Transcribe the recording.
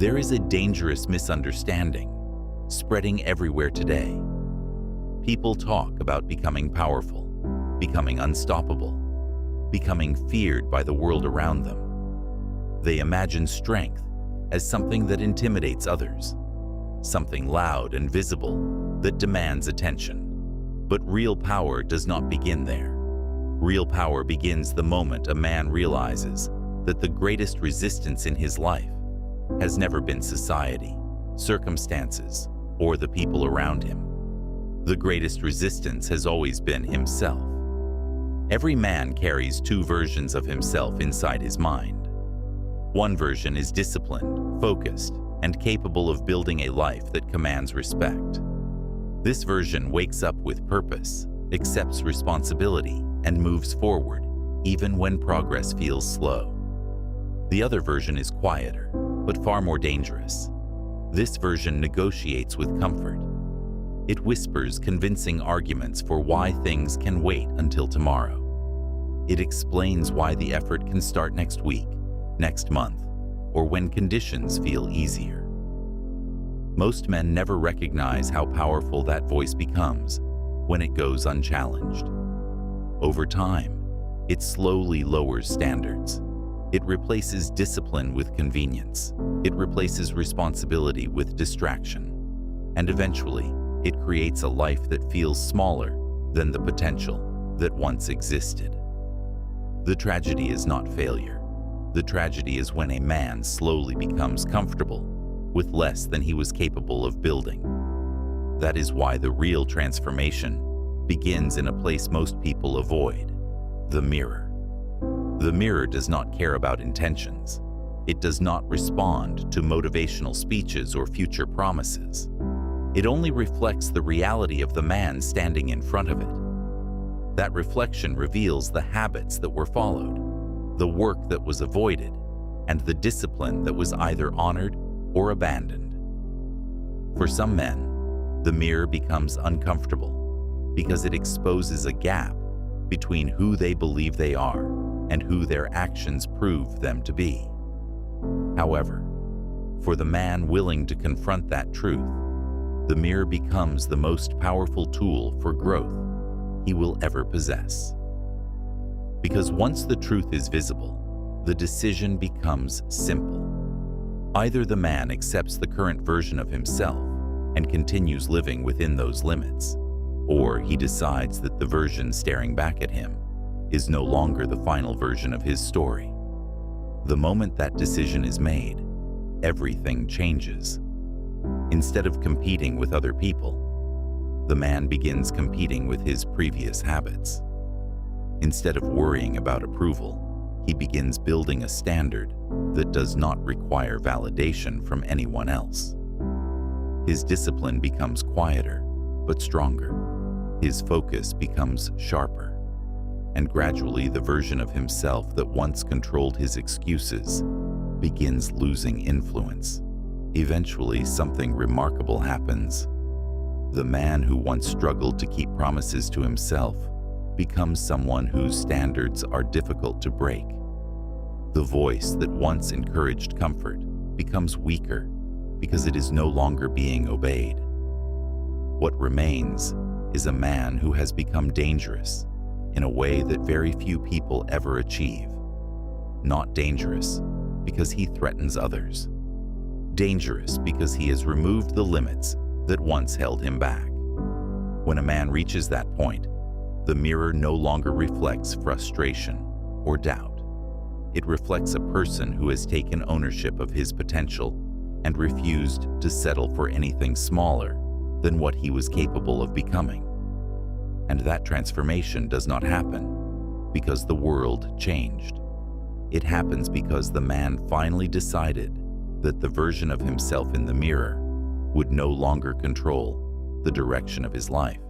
There is a dangerous misunderstanding spreading everywhere today. People talk about becoming powerful, becoming unstoppable, becoming feared by the world around them. They imagine strength as something that intimidates others, something loud and visible that demands attention. But real power does not begin there. Real power begins the moment a man realizes that the greatest resistance in his life has never been society, circumstances, or the people around him. The greatest resistance has always been himself. Every man carries two versions of himself inside his mind. One version is disciplined, focused, and capable of building a life that commands respect. This version wakes up with purpose, accepts responsibility, and moves forward, even when progress feels slow. The other version is quieter, but far more dangerous. This version negotiates with comfort. It whispers convincing arguments for why things can wait until tomorrow. It explains why the effort can start next week, next month, or when conditions feel easier. Most men never recognize how powerful that voice becomes when it goes unchallenged. Over time, it slowly lowers standards. It replaces discipline with convenience. It replaces responsibility with distraction. And eventually, it creates a life that feels smaller than the potential that once existed. The tragedy is not failure. The tragedy is when a man slowly becomes comfortable with less than he was capable of building. That is why the real transformation begins in a place most people avoid: the mirror. The mirror does not care about intentions. It does not respond to motivational speeches or future promises. It only reflects the reality of the man standing in front of it. That reflection reveals the habits that were followed, the work that was avoided, and the discipline that was either honored or abandoned. For some men, the mirror becomes uncomfortable because it exposes a gap between who they believe they are and who their actions prove them to be. However, for the man willing to confront that truth, the mirror becomes the most powerful tool for growth he will ever possess. Because once the truth is visible, the decision becomes simple. Either the man accepts the current version of himself and continues living within those limits, or he decides that the version staring back at him is no longer the final version of his story. The moment that decision is made, everything changes. Instead of competing with other people, the man begins competing with his previous habits. Instead of worrying about approval, he begins building a standard that does not require validation from anyone else. His discipline becomes quieter, but stronger. His focus becomes sharper. And gradually, the version of himself that once controlled his excuses begins losing influence. Eventually, something remarkable happens. The man who once struggled to keep promises to himself becomes someone whose standards are difficult to break. The voice that once encouraged comfort becomes weaker because it is no longer being obeyed. What remains is a man who has become dangerous in a way that very few people ever achieve. Not dangerous because he threatens others. Dangerous because he has removed the limits that once held him back. When a man reaches that point, the mirror no longer reflects frustration or doubt. It reflects a person who has taken ownership of his potential and refused to settle for anything smaller than what he was capable of becoming. And that transformation does not happen because the world changed. It happens because the man finally decided that the version of himself in the mirror would no longer control the direction of his life.